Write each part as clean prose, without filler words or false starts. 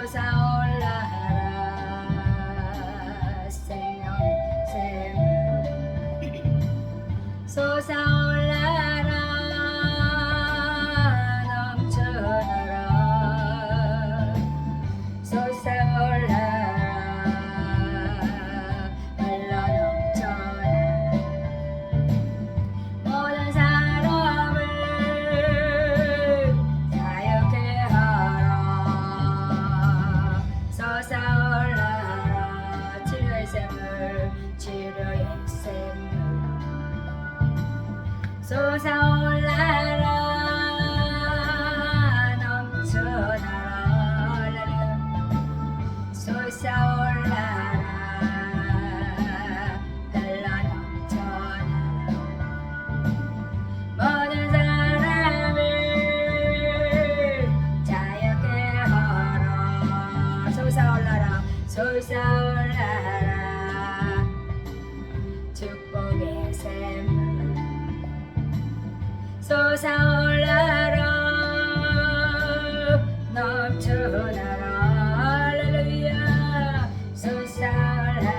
솟아올라라 생명의 샘을 솟아올라라 넘쳐나라 솟아올라라 흘러넘쳐나라 모든 사람을 자유케 하라 솟아올라라 치료의 샘을 치료의 샘을 솟아올라라 넘쳐나라 솟아올라라 흘러넘쳐나라 모든 사람을 자유케 하라 솟아올라라 솟아올라라 축복의 샘을 솟아올라라 넘쳐나라 할렐루야 솟아올라라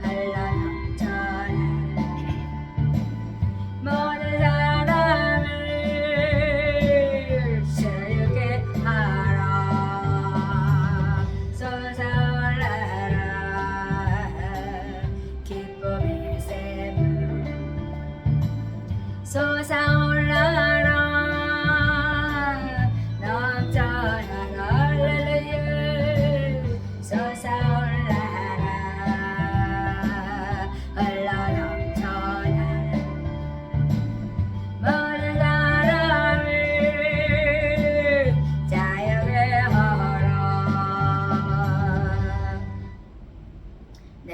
흘러넘쳐나라 모든 사람을 자유케 하라 솟아올라라 기쁨의 샘을 솟아올라라 넘쳐나라 할렐루야 솟아올라라 흘러넘쳐나라 모든 사람을 자유케 하라. 네,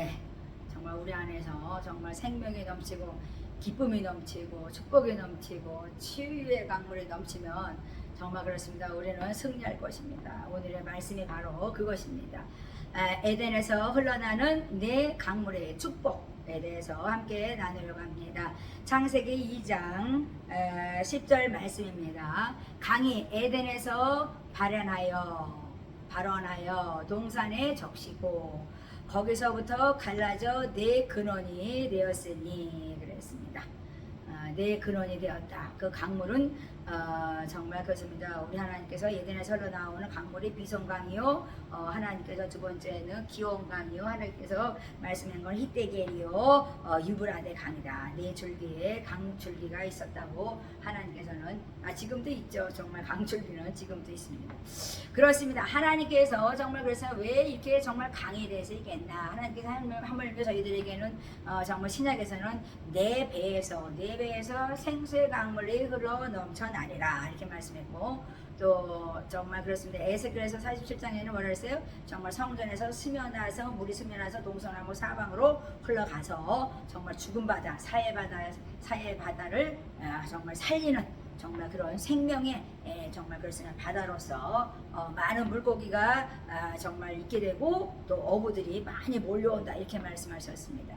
정말 우리 안에서 정말 생명이 넘치고 기쁨이 넘치고 축복이 넘치고 치유의 강물이 넘치면 정말 그렇습니다. 우리는 승리할 것입니다. 오늘의 말씀이 바로 그것입니다. 에덴에서 흘러나는 내 강물의 축복에 대해서 함께 나누려고 합니다. 창세기 2장 10절 말씀입니다. 강이 에덴에서 발원하여 동산에 적시고 거기서부터 갈라져 내 근원이 되었으니 그랬습니다. 내 근원이 되었다. 그 강물은 정말 그렇습니다. 우리 하나님께서 에덴에서 흘러나오는 강물이 비송강이요, 하나님께서 두 번째는 기온강이요, 하나님께서 말씀한 건 히데겔이요, 유브라데 강이다. 네 줄기에 강줄기가 있었다고 하나님께서는 지금도 있죠. 정말 강줄기는 지금도 있습니다. 그렇습니다. 하나님께서 정말 그래서 왜 이렇게 정말 강에 대해서 얘기했나? 하나님께서 하물며 저희들에게는 정말 신약에서는 내 배에서 생수의 강물이 흘러 넘쳐나리라 이렇게 말씀했고, 또 정말 그렇습니다. 에스겔에서 47장에는 뭐라 했어요? 정말 성전에서 물이 스며나서 동서남북 사방으로 흘러가서 정말 죽은 바다, 사해 바다를 정말 살리는 정말 그런 생명의 정말 그렇습니다. 바다로서 많은 물고기가 정말 있게 되고 또 어부들이 많이 몰려온다 이렇게 말씀하셨습니다.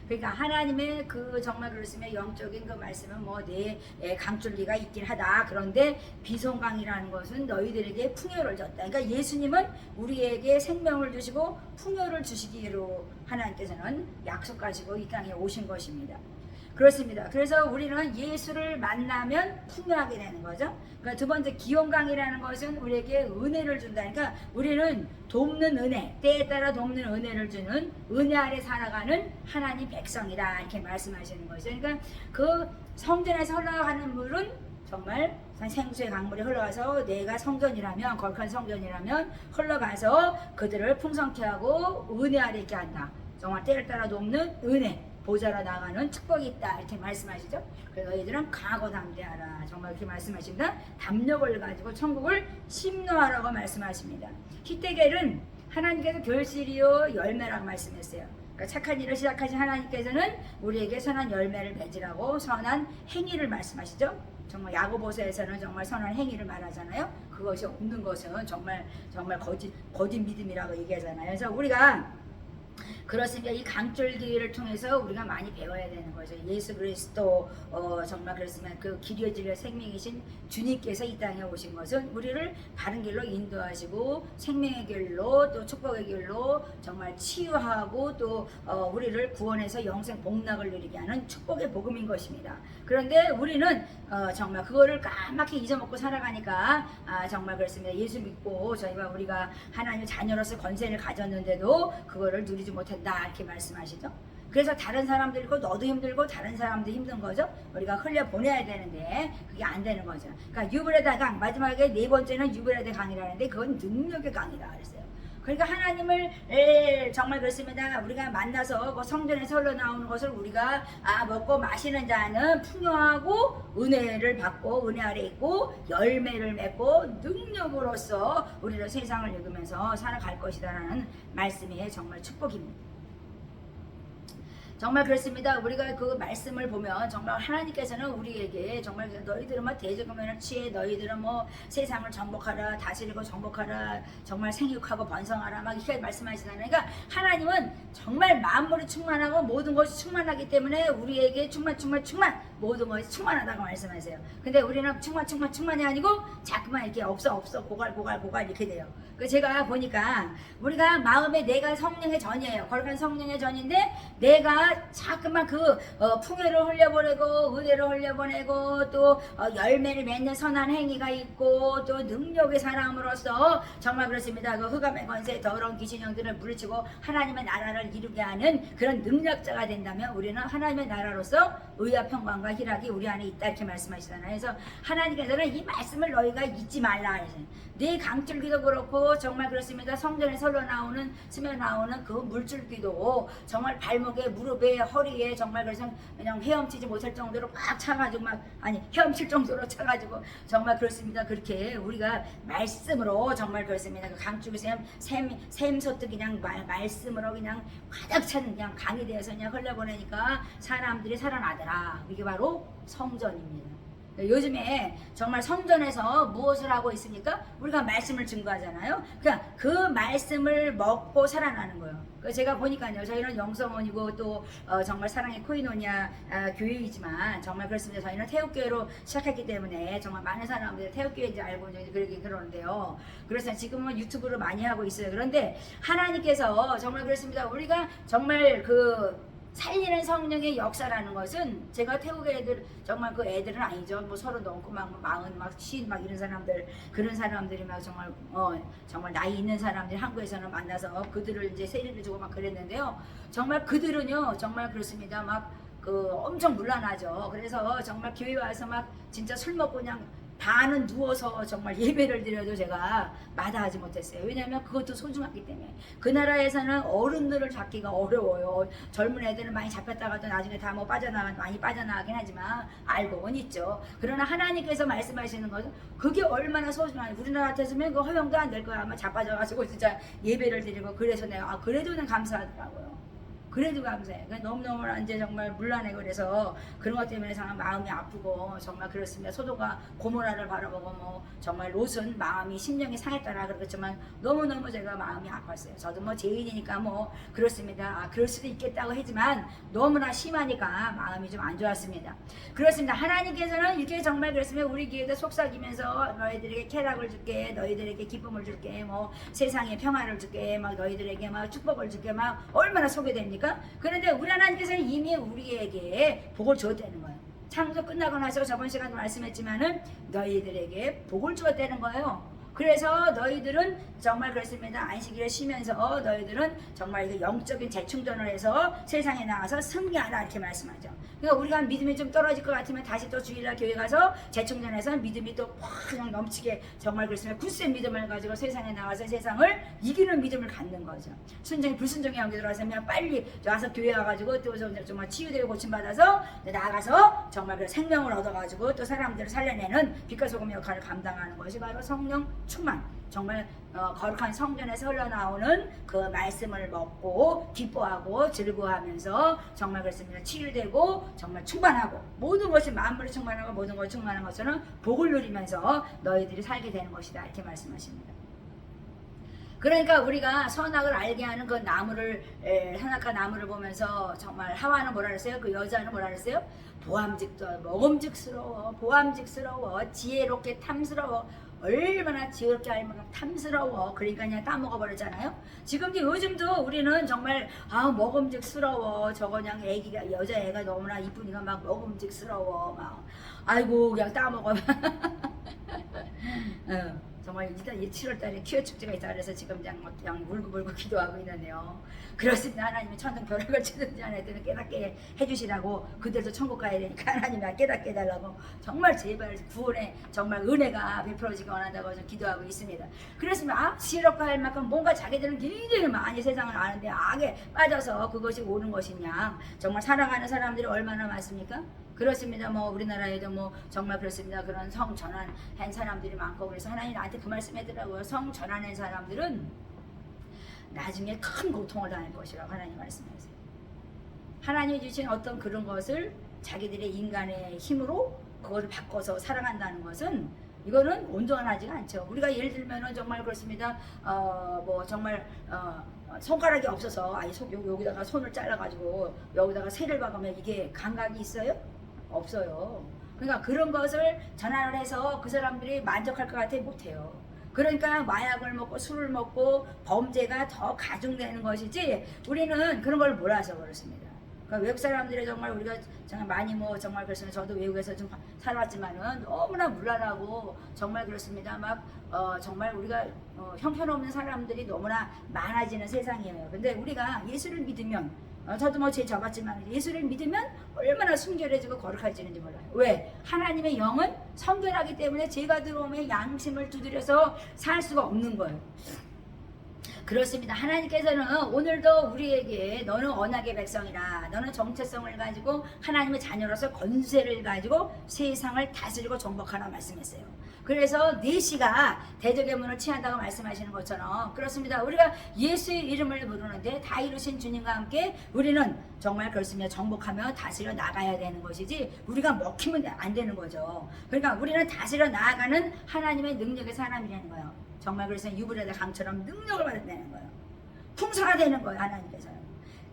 그러니까 하나님의 그 정말 그렇으면 영적인 그 말씀은 뭐 내 강줄기가 있긴 하다. 그런데 비송강이라는 것은 너희들에게 풍요를 줬다. 그러니까 예수님은 우리에게 생명을 주시고 풍요를 주시기로 하나님께서는 약속하시고 이 땅에 오신 것입니다. 그렇습니다. 그래서 우리는 예수를 만나면 풍요하게 되는 거죠. 그러니까 두 번째 기온강이라는 것은 우리에게 은혜를 준다. 그러니까 우리는 돕는 은혜, 때에 따라 돕는 은혜를 주는 은혜 아래 살아가는 하나님 백성이다 이렇게 말씀하시는 거죠. 그러니까 그 성전에서 흘러가는 물은 정말 생수의 강물이 흘러가서 내가 성전이라면, 거룩한 성전이라면 흘러가서 그들을 풍성케 하고 은혜 아래 있게 한다. 정말 때를 따라 돕는 은혜, 보좌로 나가는 축복이 있다 이렇게 말씀하시죠. 그래서 너희들은 강하고 담대하라 정말 이렇게 말씀하십니다. 담력을 가지고 천국을 심노하라고 말씀하십니다. 히데겔은 하나님께서 결실이요 열매라고 말씀했어요. 그러니까 착한 일을 시작하신 하나님께서는 우리에게 선한 열매를 맺으라고 선한 행위를 말씀하시죠. 정말 야고보서에서는 정말 선한 행위를 말하잖아요. 그것이 없는 것은 정말 거짓 믿음이라고 얘기하잖아요. 그래서 우리가 그렇습니다. 이 강줄기를 통해서 우리가 많이 배워야 되는 거죠. 예수 그리스도 정말 그렇지만 그 길이요 진리요 생명이신 주님께서 이 땅에 오신 것은 우리를 바른 길로 인도하시고 생명의 길로 또 축복의 길로 정말 치유하고 또 우리를 구원해서 영생 복락을 누리게 하는 축복의 복음인 것입니다. 그런데 우리는 정말 그거를 까맣게 잊어먹고 살아가니까 정말 그렇습니다. 예수 믿고 우리가 하나님의 자녀로서 권세를 가졌는데도 그거를 누리지 못했다 이렇게 말씀하시죠. 그래서 다른 사람들고 너도 힘들고 다른 사람도 힘든 거죠. 우리가 흘려 보내야 되는데 그게 안 되는 거죠. 그러니까 유브레다 강, 마지막에 네 번째는 유브레다 강이라는데 그건 능력의 강이다 그랬어요. 그러니까 하나님을 정말 그렇습니다. 우리가 만나서 그 성전에서 흘러나오는 것을 우리가 먹고 마시는 자는 풍요하고 은혜를 받고 은혜 아래 있고 열매를 맺고 능력으로서 우리를 세상을 읽으면서 살아갈 것이다라는 말씀이 정말 축복입니다. 정말 그렇습니다. 우리가 그 말씀을 보면 정말 하나님께서는 우리에게 정말 너희들은 뭐 대적금을 취해 너희들은 뭐 세상을 정복하라 다스리고 정복하라 정말 생육하고 번성하라 막 이렇게 말씀하시잖아요. 그러니까 하나님은 정말 만물이 충만하고 모든 것이 충만하기 때문에 우리에게 충만 모든 것이 충만하다고 말씀하세요. 근데 우리는 충만이 아니고 자꾸만 이렇게 없어 고갈 이렇게 돼요. 그 제가 보니까 우리가 마음에 내가 성령의 전이에요. 거룩한 성령의 전인데 내가 자꾸만 그 풍요를 흘려보내고 은혜를 흘려보내고 또 열매를 맺는 선한 행위가 있고 또 능력의 사람으로서 정말 그렇습니다. 그 흑암의 권세 더러운 귀신형들을 물리치고 하나님의 나라를 이루게 하는 그런 능력자가 된다면 우리는 하나님의 나라로서 의와 평강과 희락이 우리 안에 있다 이렇게 말씀하시잖아요. 그래서 하나님께서는 이 말씀을 너희가 잊지 말라. 네 강줄기도 그렇고 정말 그렇습니다. 성전에 스며 나오는 그 물줄기도 정말 발목에 무릎에 허리에 정말 그래서 그냥 헤엄치지 못할 정도로 막 차가지고 헤엄칠 정도로 차가지고 정말 그렇습니다. 그렇게 우리가 말씀으로 정말 그렇습니다. 그 강줄기 샘솟듯 그냥 말씀으로 그냥 가득 찬 그냥 강이 되어서 그냥 흘려보내니까 사람들이 살아나더라. 이게 바로 성전입니다. 요즘에 정말 성전에서 무엇을 하고 있습니까? 우리가 말씀을 증거하잖아요. 그러니까 그 말씀을 먹고 살아나는 거예요. 제가 보니까요, 저희는 영성원이고 또 정말 사랑의 코이노니아 교회이지만 정말 그렇습니다. 저희는 태국교회로 시작했기 때문에 정말 많은 사람들이 태국교회인지 알고 그러는데요. 그래서 지금은 유튜브로 많이 하고 있어요. 그런데 하나님께서 정말 그렇습니다. 우리가 정말 그 살리는 성령의 역사라는 것은 제가 태국 애들 정말 그 애들은 아니죠. 뭐 서로 넘고 막 마흔 막 쉰 막 이런 사람들 그런 사람들이 막 정말 정말 나이 있는 사람들이 한국에서는 만나서 그들을 이제 세례를 주고 막 그랬는데요. 정말 그들은요 정말 그렇습니다. 막 그 엄청 문란하죠. 그래서 정말 교회 와서 막 진짜 술 먹고 그냥 다는 누워서 정말 예배를 드려도 제가 마다하지 못했어요. 왜냐하면 그것도 소중하기 때문에. 그 나라에서는 어른들을 잡기가 어려워요. 젊은 애들은 많이 잡혔다가도 나중에 다 뭐 많이 빠져나가긴 하지만 알고는 있죠. 그러나 하나님께서 말씀하시는 것은 그게 얼마나 소중한지. 우리나라 같았으면 그 허용도 안 될 거야. 아마 자빠져가지고 진짜 예배를 드리고 그래서 내가 그래도는 감사하더라고요. 그래도 감사해. 너무너무 이제 정말 물란해. 그래서 그런 것 때문에 정말 마음이 아프고 정말 그렇습니다. 소도가 고모라를 바라보고 뭐 정말 롯은 마음이 심령이 상했더라 그렇지만 너무너무 제가 마음이 아팠어요. 저도 뭐 죄인이니까 뭐 그렇습니다. 그럴 수도 있겠다고 하지만 너무나 심하니까 마음이 좀 안 좋았습니다. 그렇습니다. 하나님께서는 이렇게 정말 그랬으면 우리 교회도 속삭이면서 너희들에게 쾌락을 줄게, 너희들에게 기쁨을 줄게, 뭐 세상에 평화를 줄게, 막 너희들에게 막 축복을 줄게, 막 얼마나 소개됩니까? 그런데 우리 하나님께서는 이미 우리에게 복을 주었다는 거예요. 창조 끝나고 나서 저번 시간에 말씀했지만은 너희들에게 복을 주었다는 거예요. 그래서 너희들은 정말 그렇습니다. 안식일을 쉬면서 너희들은 정말 영적인 재충전을 해서 세상에 나가서 승리하라 이렇게 말씀하죠. 그러니까 우리가 믿음이 좀 떨어질 것 같으면 다시 또 주일날 교회 가서 재충전해서 믿음이 또 확 넘치게 정말 그렇습니다. 굳센 믿음을 가지고 세상에 나가서 세상을 이기는 믿음을 갖는 거죠. 순종이 불순종의 영계 들어와서면 빨리 와서 교회 와가지고 또 정말 치유되고 고침받아서 나가서 정말 그 생명을 얻어가지고 또 사람들을 살려내는 빛과 소금의 역할을 감당하는 것이 바로 성령 충만. 정말 거룩한 성전에서 흘러나오는 그 말씀을 먹고 기뻐하고 즐거워하면서 정말 그렇습니다. 치유되고 정말 충만하고 모든 것이 만물이 충만하고 모든 것이 충만한 것처럼 복을 누리면서 너희들이 살게 되는 것이다 이렇게 말씀하십니다. 그러니까 우리가 선악을 알게 하는 그 나무를 선악과 나무를 보면서 정말 하와는 뭐라 그랬어요? 그 여자는 뭐라 그랬어요? 먹음직스러워, 보암직스러워, 지혜롭게 탐스러워. 얼마나 지혜롭게 알면 탐스러워. 그러니까 그냥 따먹어 버렸잖아요. 지금도 요즘도 우리는 정말 먹음직스러워. 저거 그냥 애기가 여자애가 너무나 이쁘니까 막 먹음직스러워. 막 아이고 그냥 따먹어. 정말 일단 7월달에 퀴어 축제가 있다 그래서 지금 그냥 울고불고 기도하고 있는데요. 그렇습니다. 하나님이 천둥 벼락을 치든지 안 했더니 깨닫게 해주시라고, 그들도 천국 가야 되니까 하나님이 깨닫게 해달라고 정말 제발 구원의 정말 은혜가 베풀어지기 원한다고 좀 기도하고 있습니다. 그렇습니다. 지혜롭고 할 만큼 뭔가 자기들은 굉장히 많이 세상을 아는데 악에 빠져서 그것이 옳은 것이냐, 정말 살아가는 사람들이 얼마나 많습니까? 그렇습니다. 뭐 우리나라에도 뭐 정말 그렇습니다. 그런 성 전환한 사람들이 많고, 그래서 하나님 나한테 그 말씀 해드라고요. 성 전환한 사람들은 나중에 큰 고통을 당할 것이라고 하나님 말씀하세요. 하나님이 주신 어떤 그런 것을 자기들의 인간의 힘으로 그것을 바꿔서 살아간다는 것은 이거는 온전하지가 않죠. 우리가 예를 들면은 정말 그렇습니다. 뭐 정말 손가락이 없어서 여기다가 손을 잘라가지고 여기다가 새를 박으면 이게 감각이 있어요? 없어요. 그러니까 그런 것을 전환을 해서 그 사람들이 만족할 것 같아 못해요. 그러니까 마약을 먹고 술을 먹고 범죄가 더 가중되는 것이지, 우리는 그런 걸 몰라서 그렇습니다. 그러니까 외국 사람들이 정말 우리가 정말 많이 뭐 정말 그렇습니다. 저도 외국에서 좀 살았지만은 너무나 문란하고 정말 그렇습니다. 막 정말 우리가 형편없는 사람들이 너무나 많아지는 세상이에요. 근데 우리가 예수를 믿으면, 저도 뭐 죄 잡았지만 예수를 믿으면 얼마나 순결해지고 거룩해지는지 몰라요. 왜? 하나님의 영은 성결하기 때문에 죄가 들어오면 양심을 두드려서 살 수가 없는 거예요. 그렇습니다. 하나님께서는 오늘도 우리에게 너는 언약의 백성이라, 너는 정체성을 가지고 하나님의 자녀로서 권세를 가지고 세상을 다스리고 정복하라 말씀했어요. 그래서 내시가 대적의 문을 취한다고 말씀하시는 것처럼, 그렇습니다. 우리가 예수의 이름을 부르는데 다 이루신 주님과 함께 우리는 정말 그렇습니다. 정복하며 다스려 나가야 되는 것이지, 우리가 먹히면 안 되는 거죠. 그러니까 우리는 다스려 나아가는 하나님의 능력의 사람이라는 거예요. 정말 그래서 유브라데 강처럼 능력을 받아내는 거예요. 풍성하 되는 거예요, 하나님께서는.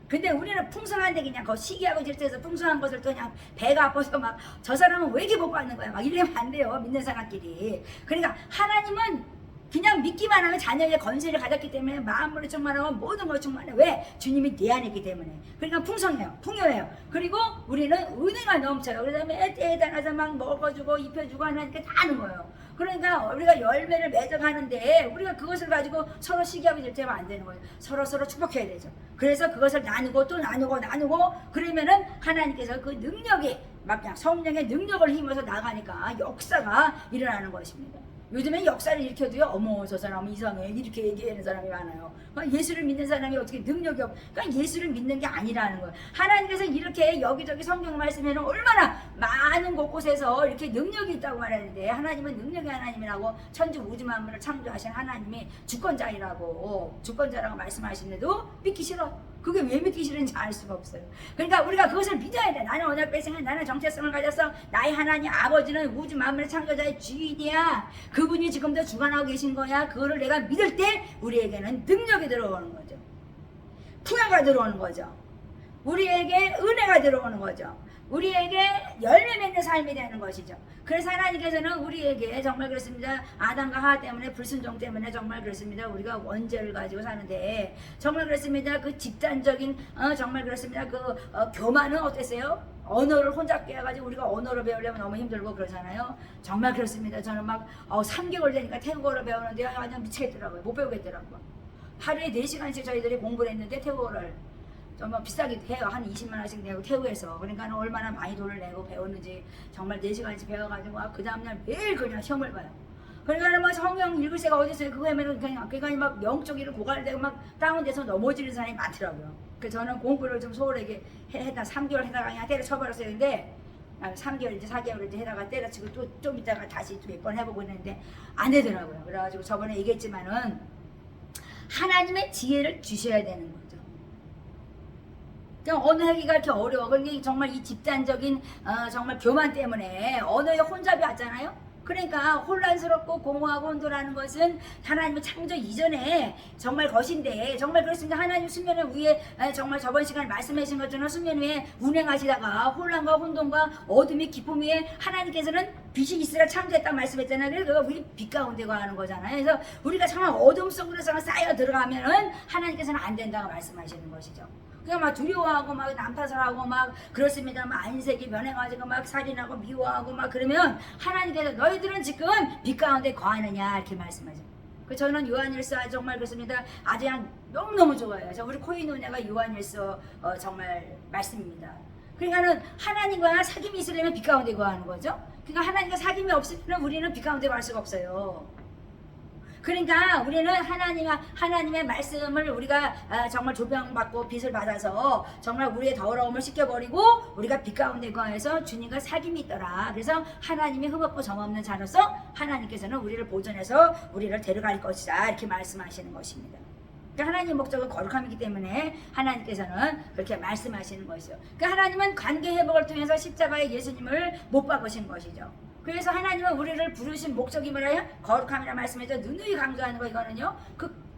근데 우리는 풍성한데 그냥 그 시기하고 질투해서 풍성한 것을 또 그냥 배가 아파서 막 저 사람은 왜 이렇게 복 받는 거야 막 이러면 안 돼요, 믿는 사람끼리. 그러니까 하나님은 그냥 믿기만 하면 자녀의 권세를 가졌기 때문에 마음으로 충만하고 모든 걸 충만해. 왜? 주님이 내 안에 있기 때문에. 그러니까 풍성해요, 풍요해요. 그리고 우리는 은혜가 넘쳐요. 그래서 때에 따라서 막 먹어주고 입혀주고 하나님께 다 하는 거예요. 그러니까 우리가 열매를 맺어가는데 우리가 그것을 가지고 서로 시기하고 질투하면 안 되는 거예요. 서로 축복해야 되죠. 그래서 그것을 나누고 또 나누고 그러면은 하나님께서 그 능력이 막 그냥 성령의 능력을 힘입어서 나가니까 역사가 일어나는 것입니다. 요즘에 역사를 일으켜도요, 어머 저 사람은 이상해 이렇게 얘기하는 사람이 많아요. 그러니까 예수를 믿는 사람이 어떻게 능력이 그러니까 예수를 믿는 게 아니라는 거예요. 하나님께서 이렇게 여기저기 성경 말씀에는 얼마나 많은 곳곳에서 이렇게 능력이 있다고 말하는데, 하나님은 능력의 하나님이라고 천지 우주 만물을 창조하신 하나님이 주권자라고 말씀하시는데도 믿기 싫어. 그게 왜 믿기 싫은지 알 수가 없어요. 그러니까 우리가 그것을 믿어야 돼. 나는 언약 백성이야. 나는 정체성을 가졌어. 나의 하나님 아버지는 우주 만물의 창조자의 주인이야. 그분이 지금도 주관하고 계신 거야. 그거를 내가 믿을 때 우리에게는 능력이 들어오는 거죠. 풍요가 들어오는 거죠. 우리에게 은혜가 들어오는 거죠. 우리에게 열매 맺는 삶이 되는 것이죠. 그래서 하나님께서는 우리에게 정말 그렇습니다. 아담과 하와 때문에, 불순종 때문에 정말 그렇습니다. 우리가 원죄를 가지고 사는데 정말 그렇습니다. 그 집단적인 정말 그렇습니다. 교만은 어땠어요? 언어를 혼자 깨가지고 우리가 언어를 배우려면 너무 힘들고 그러잖아요. 정말 그렇습니다. 저는 막 3개월 되니까 태국어를 배우는데 완전 미치겠더라고요. 못 배우겠더라고요. 하루에 4시간씩 저희들이 공부를 했는데 태국어를 정말 비싸기도 해요. 한 20만 원씩 내고 태국에서. 그러니까 얼마나 많이 돈을 내고 배웠는지 정말 4시간씩 배워가지고 그 다음날 매일 그냥 시험을 봐요. 그러니까 뭐 성경 읽을 새가 어디 있어요. 그거 하면은 그냥 막 영적 일을 고갈되고 막 다운돼서 넘어지는 사람이 많더라고요. 그래서 저는 공부를 좀 소홀하게 했다 3개월 해다가 그냥 때려쳐버렸어요. 근데 3개월인지 4개월인지 해다가 때려치고 또 좀 있다가 다시 또 몇 번 해보고 있는데 안 되더라고요. 그래가지고 저번에 얘기했지만은 하나님의 지혜를 주셔야 되는 거죠. 언어하기가 이렇게 어려워. 그러니까 정말 이 집단적인 정말 교만 때문에 언어에 혼잡이 왔잖아요. 그러니까 혼란스럽고 공허하고 혼돈하는 것은 하나님의 창조 이전에 정말 것인데, 정말 그렇습니다. 하나님 수면 위에 정말 저번 시간에 말씀하신 것처럼 수면 위에 운행하시다가 혼란과 혼돈과 어둠이 기쁨 위에 하나님께서는 빛이 있으라 창조했다 말씀했잖아요. 그래서 우리 빛 가운데 거하는 거잖아요. 그래서 우리가 정말 어둠 속으로 쌓여 들어가면은 하나님께서는 안 된다고 말씀하시는 것이죠. 그냥 막 두려워하고 막 난타설하고 막 그렇습니다. 막 안색이 변해가지고 막 살인하고 미워하고 막 그러면 하나님께서 너희들은 지금 빛 가운데 거하느냐 이렇게 말씀하죠. 그 저는 요한일서 정말 그렇습니다. 아주 그냥 너무너무 좋아요. 저 우리 코인노네가 요한일서 정말 말씀입니다. 그러니까는 하나님과 사귐이 있으려면 빛 가운데 거하는 거죠. 그러니까 하나님과 사귐이 없으면 우리는 빛 가운데 거할 수가 없어요. 그러니까 우리는 하나님의 말씀을 우리가 정말 조명받고 빛을 받아서 정말 우리의 더러움을 씻겨버리고 우리가 빛 가운데 거해서 주님과 사귐이 있더라. 그래서 하나님이 흠없고 점없는 자로서 하나님께서는 우리를 보존해서 우리를 데려갈 것이다 이렇게 말씀하시는 것입니다. 하나님의 목적은 거룩함이기 때문에 하나님께서는 그렇게 말씀하시는 것이죠. 그러니까 하나님은 관계 회복을 통해서 십자가의 예수님을 못 박으신 것이죠. 그래서 하나님은 우리를 부르신 목적이 뭐라요? 거룩함이라 말씀해서 누누이 강조하는 거 이거는요.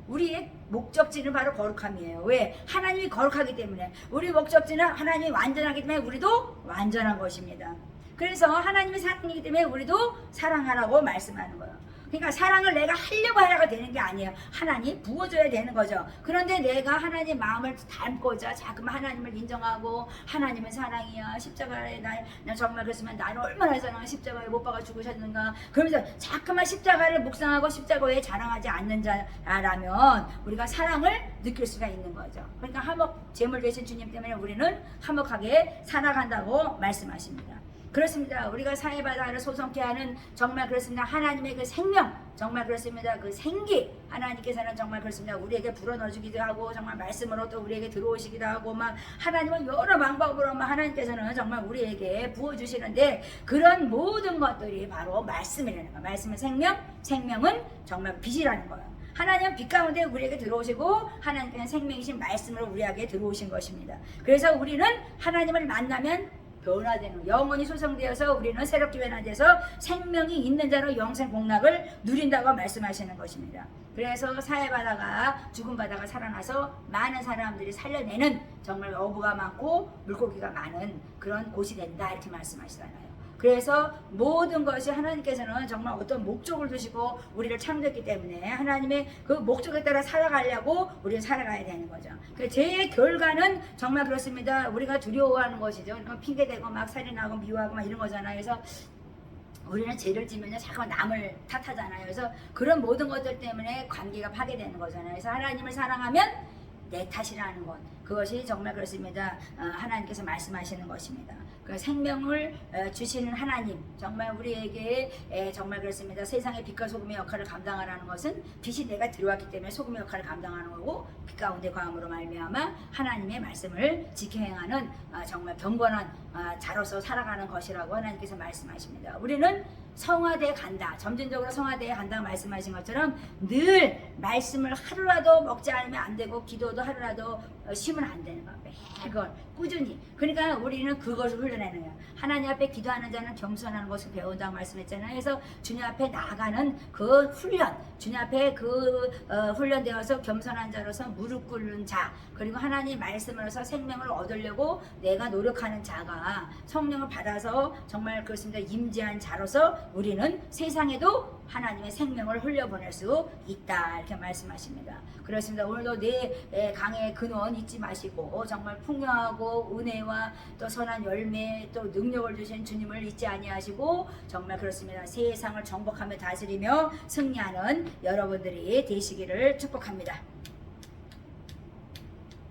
우리의 목적지는 바로 거룩함이에요. 왜? 하나님이 거룩하기 때문에. 우리 목적지는 하나님이 완전하기 때문에 우리도 완전한 것입니다. 그래서 하나님이 사랑이기 때문에 우리도 사랑하라고 말씀하는 거예요. 그러니까 사랑을 내가 하려고 하려가 되는 게 아니에요. 하나님 부어줘야 되는 거죠. 그런데 내가 하나님의 마음을 닮고자 자꾸만 하나님을 인정하고 하나님은 사랑이야. 십자가에 나 정말 그랬으면 나를 얼마나 사랑해 십자가에 못 박아 죽으셨는가. 그러면서 자꾸만 십자가를 묵상하고 십자가에 자랑하지 않는 자라면 우리가 사랑을 느낄 수가 있는 거죠. 그러니까 화목 제물 되신 주님 때문에 우리는 화목하게 살아간다고 말씀하십니다. 그렇습니다. 우리가 사회바다를 소성케 하는 정말 그렇습니다. 하나님의 그 생명 정말 그렇습니다. 그 생기 하나님께서는 정말 그렇습니다. 우리에게 불어넣어주기도 하고 정말 말씀으로 또 우리에게 들어오시기도 하고 막 하나님은 여러 방법으로 막 하나님께서는 정말 우리에게 부어주시는데 그런 모든 것들이 바로 말씀이라는 거예요. 말씀은 생명, 생명은 정말 빛이라는 거예요. 하나님은 빛 가운데 우리에게 들어오시고 하나님께서는 생명이신 말씀으로 우리에게 들어오신 것입니다. 그래서 우리는 하나님을 만나면 변화되는 영혼이 소성되어서 우리는 새롭게 변화돼서 생명이 있는 자로 영생 복락을 누린다고 말씀하시는 것입니다. 그래서 사회바다가 죽은 바다가 살아나서 많은 사람들이 살려내는 정말 어부가 많고 물고기가 많은 그런 곳이 된다 이렇게 말씀하시잖아요. 그래서 모든 것이 하나님께서는 정말 어떤 목적을 두시고 우리를 창조했기 때문에 하나님의 그 목적에 따라 살아가려고 우리는 살아가야 되는 거죠. 그 죄의 결과는 정말 그렇습니다. 우리가 두려워하는 것이죠. 그러니까 핑계대고 막 살인하고 미워하고 막 이런 거잖아요. 그래서 우리는 죄를 지면요 잠깐 남을 탓하잖아요. 그래서 그런 모든 것들 때문에 관계가 파괴되는 거잖아요. 그래서 하나님을 사랑하면 내 탓이라는 것 그것이 정말 그렇습니다. 하나님께서 말씀하시는 것입니다. 그 생명을 주시는 하나님 정말 우리에게 정말 그렇습니다. 세상의 빛과 소금의 역할을 감당하라는 것은 빛이 내가 들어왔기 때문에 소금의 역할을 감당하는 거고 빛 가운데 거함으로 말미암아 하나님의 말씀을 지켜 행하는 정말 경건한 자로서 살아가는 것이라고 하나님께서 말씀하십니다. 우리는 성화대에 간다. 점진적으로 성화대에 간다고 말씀하신 것처럼 늘 말씀을 하루라도 먹지 않으면 안 되고 기도도 하루라도 쉬면 안 되는 거야. 매번 꾸준히. 그러니까 우리는 그것을 훈련하는 거야. 하나님 앞에 기도하는 자는 겸손하는 것을 배운다고 말씀했잖아요. 그래서 주님 앞에 나아가는 그 훈련, 주님 앞에 그 훈련되어서 겸손한 자로서 무릎 꿇는 자, 그리고 하나님 말씀으로서 생명을 얻으려고 내가 노력하는 자가 성령을 받아서 정말 그렇습니다. 임재한 자로서 우리는 세상에도 하나님의 생명을 흘려보낼 수 있다 이렇게 말씀하십니다. 그렇습니다. 오늘도 내 강의 근원 잊지 마시고 정말 풍요하고 은혜와 또 선한 열매 또 능력을 주신 주님을 잊지 아니하시고 정말 그렇습니다. 세상을 정복하며 다스리며 승리하는 여러분들이 되시기를 축복합니다.